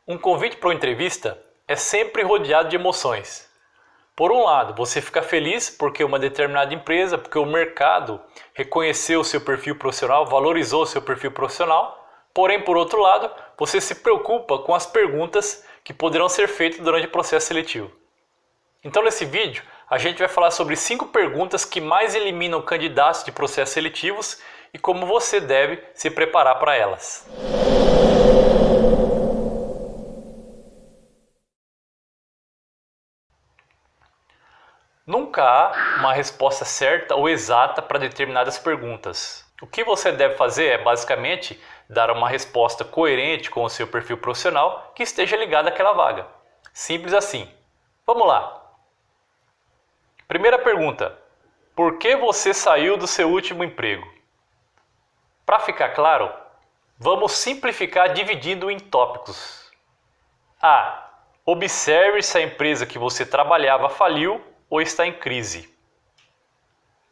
Um convite para uma entrevista é sempre rodeado de emoções. Por um lado, você fica feliz porque uma determinada empresa, porque o mercado reconheceu o seu perfil profissional, valorizou o seu perfil profissional. Porém, por outro lado, você se preocupa com as perguntas que poderão ser feitas durante o processo seletivo. Então, nesse vídeo, a gente vai falar sobre 5 perguntas que mais eliminam candidatos de processos seletivos e como você deve se preparar para elas. Nunca há uma resposta certa ou exata para determinadas perguntas. O que você deve fazer é basicamente dar uma resposta coerente com o seu perfil profissional que esteja ligado àquela vaga. Simples assim. Vamos lá. Primeira pergunta: por que você saiu do seu último emprego? Para ficar claro, vamos simplificar dividindo em tópicos. A. Observe se a empresa que você trabalhava faliu ou está em crise.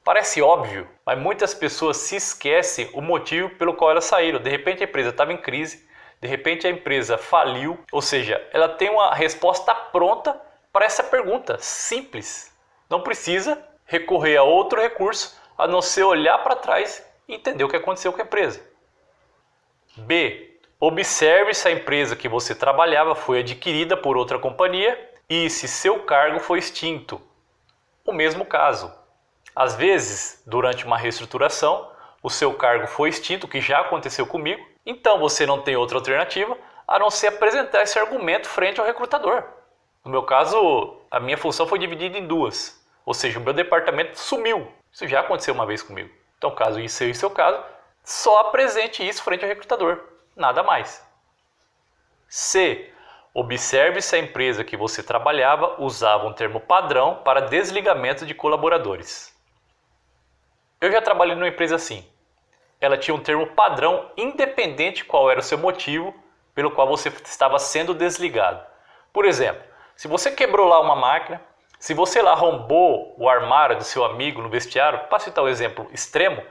Parece óbvio, mas muitas pessoas se esquecem o motivo pelo qual elas saíram. De repente a empresa estava em crise, de repente a empresa faliu, ou seja, ela tem uma resposta pronta para essa pergunta, simples. Não precisa recorrer a outro recurso a não ser olhar para trás e entender o que aconteceu com a empresa. B. Observe se a empresa que você trabalhava foi adquirida por outra companhia e se seu cargo foi extinto. O mesmo caso. Às vezes, durante uma reestruturação, o seu cargo foi extinto, que já aconteceu comigo, então você não tem outra alternativa a não ser apresentar esse argumento frente ao recrutador. No meu caso, a minha função foi dividida em duas, ou seja, o meu departamento sumiu. Isso já aconteceu uma vez comigo. Então, caso isso seja o seu caso, só apresente isso frente ao recrutador, nada mais. C. Observe se a empresa que você trabalhava usava um termo padrão para desligamento de colaboradores. Eu já trabalhei numa empresa assim. Ela tinha um termo padrão independente qual era o seu motivo pelo qual você estava sendo desligado. Por exemplo, se você quebrou lá uma máquina, se você lá arrombou o armário do seu amigo no vestiário, para citar um exemplo extremo,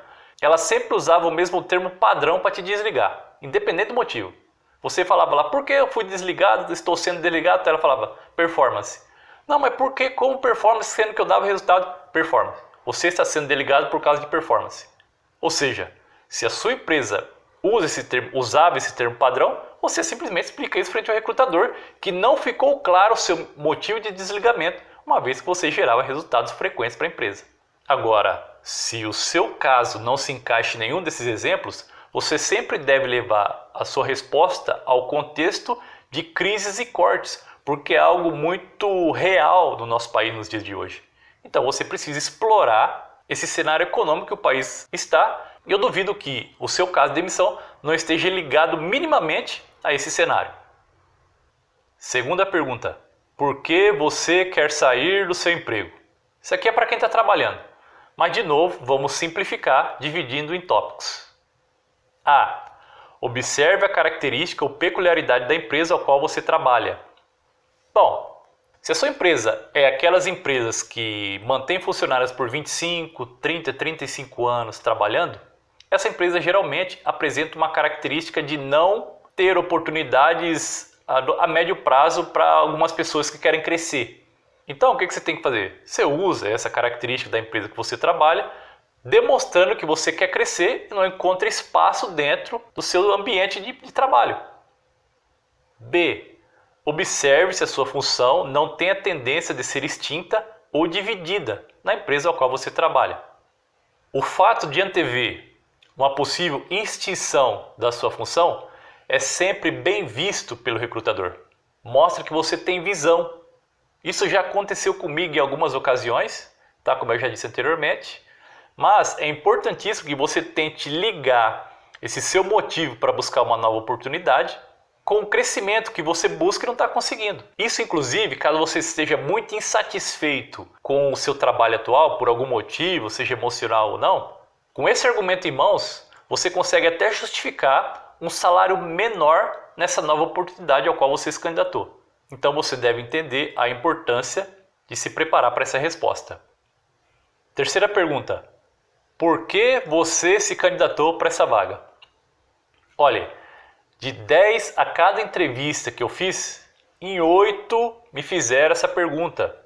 ela sempre usava o mesmo termo padrão para te desligar, independente do motivo. Você falava lá, por que eu fui desligado, estou sendo desligado? Então ela falava, performance. Não, mas por que como performance, sendo que eu dava resultado? Performance. Você está sendo desligado por causa de performance. Ou seja, se a sua empresa usava esse termo padrão, você simplesmente explica isso frente ao recrutador, que não ficou claro o seu motivo de desligamento, uma vez que você gerava resultados frequentes para a empresa. Agora, se o seu caso não se encaixa em nenhum desses exemplos, você sempre deve levar a sua resposta ao contexto de crises e cortes, porque é algo muito real no nosso país nos dias de hoje. Então você precisa explorar esse cenário econômico que o país está, e eu duvido que o seu caso de demissão não esteja ligado minimamente a esse cenário. Segunda pergunta: por que você quer sair do seu emprego? Isso aqui é para quem está trabalhando, mas de novo vamos simplificar dividindo em tópicos. A. Observe a característica ou peculiaridade da empresa ao qual você trabalha. Bom, se a sua empresa é aquelas empresas que mantém funcionários por 25, 30, 35 anos trabalhando, essa empresa geralmente apresenta uma característica de não ter oportunidades a médio prazo para algumas pessoas que querem crescer. Então, o que você tem que fazer? Você usa essa característica da empresa que você trabalha, demonstrando que você quer crescer e não encontra espaço dentro do seu ambiente de trabalho. B. Observe se a sua função não tem a tendência de ser extinta ou dividida na empresa ao qual você trabalha. O fato de antever uma possível extinção da sua função é sempre bem visto pelo recrutador. Mostra que você tem visão. Isso já aconteceu comigo em algumas ocasiões, tá? Como eu já disse anteriormente. Mas é importantíssimo que você tente ligar esse seu motivo para buscar uma nova oportunidade com o crescimento que você busca e não está conseguindo. Isso, inclusive, caso você esteja muito insatisfeito com o seu trabalho atual, por algum motivo, seja emocional ou não, com esse argumento em mãos, você consegue até justificar um salário menor nessa nova oportunidade ao qual você se candidatou. Então você deve entender a importância de se preparar para essa resposta. Terceira pergunta: por que você se candidatou para essa vaga? Olha, De 10 a cada entrevista que eu fiz, em 8 me fizeram essa pergunta.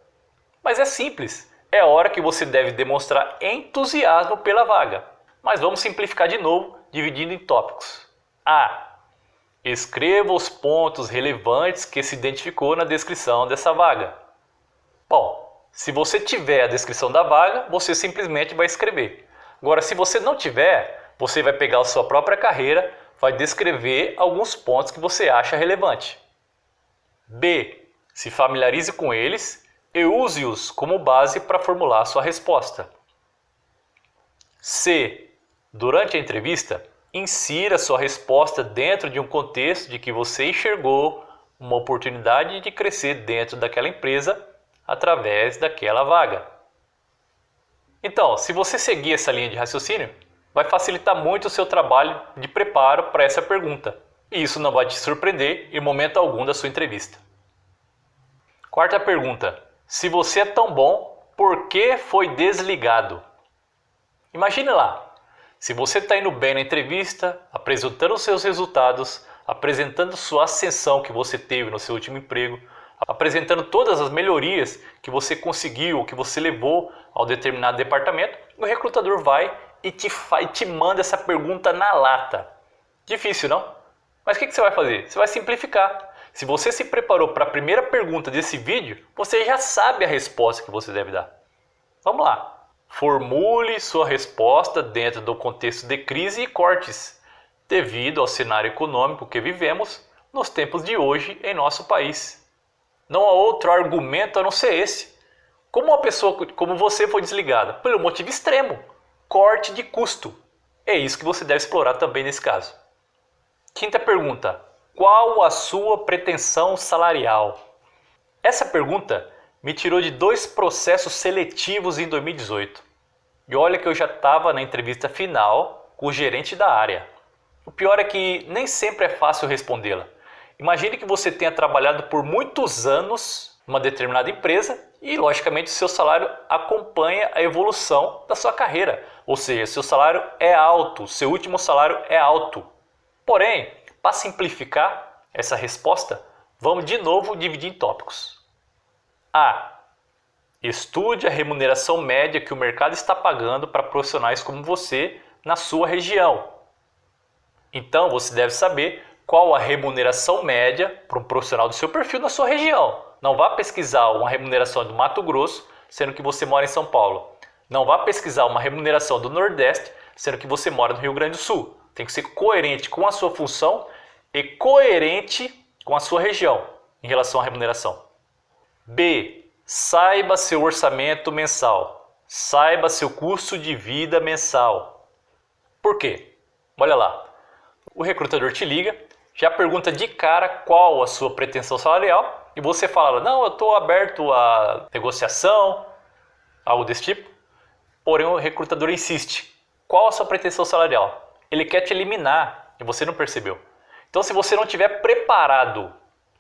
Mas é simples, é hora que você deve demonstrar entusiasmo pela vaga. Mas vamos simplificar de novo, dividindo em tópicos. A. Escreva os pontos relevantes que se identificou na descrição dessa vaga. Bom, se você tiver a descrição da vaga, você simplesmente vai escrever. Agora, se você não tiver, você vai pegar a sua própria carreira, vai descrever alguns pontos que você acha relevante. B. Se familiarize com eles e use-os como base para formular a sua resposta. C. Durante a entrevista, insira sua resposta dentro de um contexto de que você enxergou uma oportunidade de crescer dentro daquela empresa através daquela vaga. Então, se você seguir essa linha de raciocínio, vai facilitar muito o seu trabalho de preparo para essa pergunta. E isso não vai te surpreender em momento algum da sua entrevista. Quarta pergunta. Se você é tão bom, por que foi desligado? Imagine lá. Se você está indo bem na entrevista, apresentando os seus resultados, apresentando sua ascensão que você teve no seu último emprego, apresentando todas as melhorias que você conseguiu, que você levou ao determinado departamento, o recrutador vai e te manda essa pergunta na lata. Difícil, não? Mas o que você vai fazer? Você vai simplificar. Se você se preparou para a primeira pergunta desse vídeo, você já sabe a resposta que você deve dar. Vamos lá. Formule sua resposta dentro do contexto de crise e cortes, devido ao cenário econômico que vivemos nos tempos de hoje em nosso país. Não há outro argumento a não ser esse. Como uma pessoa como você foi desligada? Pelo motivo extremo, corte de custo. É isso que você deve explorar também nesse caso. Quinta pergunta. Qual a sua pretensão salarial? Essa pergunta me tirou de 2 processos seletivos em 2018. E olha que eu já estava na entrevista final com o gerente da área. O pior é que nem sempre é fácil respondê-la. Imagine que você tenha trabalhado por muitos anos em uma determinada empresa e, logicamente, o seu salário acompanha a evolução da sua carreira. Ou seja, seu salário é alto, seu último salário é alto. Porém, para simplificar essa resposta, vamos de novo dividir em tópicos. A. Estude a remuneração média que o mercado está pagando para profissionais como você na sua região. Então você deve saber qual a remuneração média para um profissional do seu perfil na sua região. Não vá pesquisar uma remuneração do Mato Grosso, sendo que você mora em São Paulo. Não vá pesquisar uma remuneração do Nordeste, sendo que você mora no Rio Grande do Sul. Tem que ser coerente com a sua função e coerente com a sua região em relação à remuneração. B. Saiba seu orçamento mensal. Saiba seu custo de vida mensal. Por quê? Olha lá. O recrutador te liga, já pergunta de cara qual a sua pretensão salarial e você fala, não, eu estou aberto a negociação, algo desse tipo. Porém, o recrutador insiste. Qual a sua pretensão salarial? Ele quer te eliminar e você não percebeu. Então, se você não estiver preparado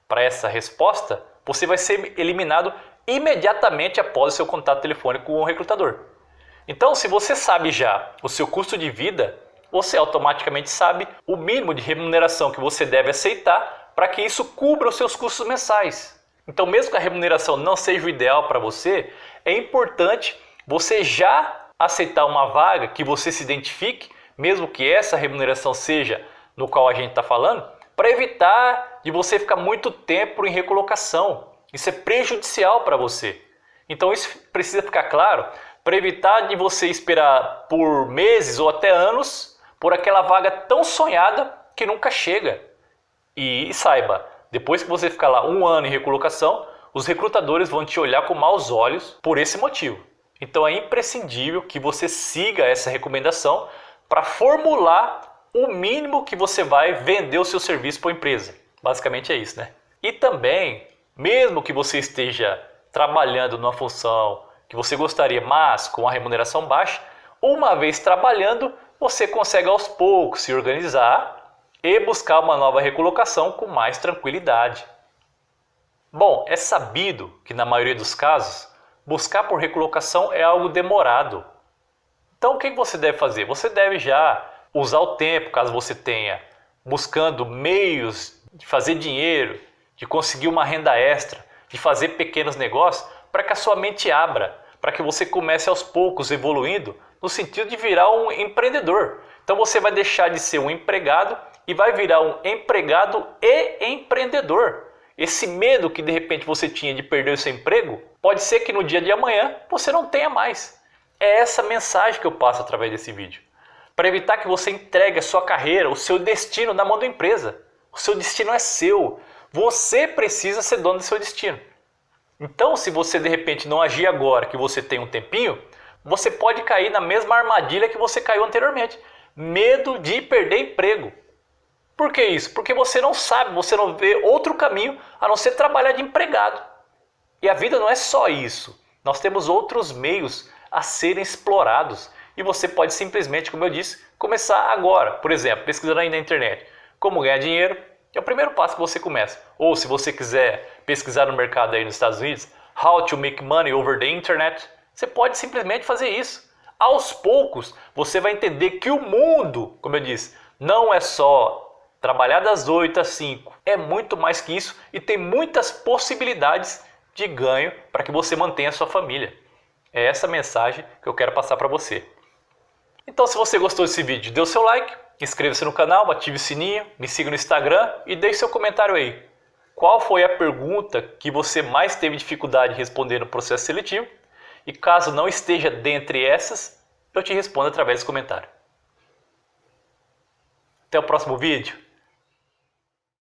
para essa resposta, você vai ser eliminado imediatamente após o seu contato telefônico com o recrutador. Então, se você sabe já o seu custo de vida, você automaticamente sabe o mínimo de remuneração que você deve aceitar para que isso cubra os seus custos mensais. Então, mesmo que a remuneração não seja o ideal para você, é importante você já aceitar uma vaga que você se identifique, mesmo que essa remuneração seja no qual a gente está falando, para evitar de você ficar muito tempo em recolocação. Isso é prejudicial para você. Então isso precisa ficar claro para evitar de você esperar por meses ou até anos por aquela vaga tão sonhada que nunca chega. E saiba, depois que você ficar lá 1 ano em recolocação, os recrutadores vão te olhar com maus olhos por esse motivo. Então é imprescindível que você siga essa recomendação para formular o mínimo que você vai vender o seu serviço para a empresa. Basicamente é isso, né? E também, mesmo que você esteja trabalhando numa função que você gostaria, mas com uma remuneração baixa, uma vez trabalhando, você consegue aos poucos se organizar e buscar uma nova recolocação com mais tranquilidade. Bom, é sabido que na maioria dos casos, buscar por recolocação é algo demorado. Então o que você deve fazer? Você deve já usar o tempo, caso você tenha buscando meios de fazer dinheiro, de conseguir uma renda extra, de fazer pequenos negócios, para que a sua mente abra, para que você comece aos poucos evoluindo no sentido de virar um empreendedor. Então você vai deixar de ser um empregado e vai virar um empregado e empreendedor. Esse medo que de repente você tinha de perder o seu emprego, pode ser que no dia de amanhã você não tenha mais. É essa mensagem que eu passo através desse vídeo. Para evitar que você entregue a sua carreira, o seu destino na mão da empresa. O seu destino é seu. Você precisa ser dono do seu destino. Então, se você de repente não agir agora, que você tem um tempinho, você pode cair na mesma armadilha que você caiu anteriormente. Medo de perder emprego. Por que isso? Porque você não sabe, você não vê outro caminho a não ser trabalhar de empregado. E a vida não é só isso. Nós temos outros meios a serem explorados. E você pode simplesmente, como eu disse, começar agora. Por exemplo, pesquisando aí na internet como ganhar dinheiro, que é o primeiro passo que você começa. Ou se você quiser pesquisar no mercado aí nos Estados Unidos, How to make money over the internet, você pode simplesmente fazer isso. Aos poucos, você vai entender que o mundo, como eu disse, não é só trabalhar das 8 às 5. É muito mais que isso e tem muitas possibilidades de ganho para que você mantenha a sua família. É essa mensagem que eu quero passar para você. Então, se você gostou desse vídeo, dê o seu like, inscreva-se no canal, ative o sininho, me siga no Instagram e deixe seu comentário aí. Qual foi a pergunta que você mais teve dificuldade de responder no processo seletivo? E caso não esteja dentre essas, eu te respondo através dos comentários. Até o próximo vídeo.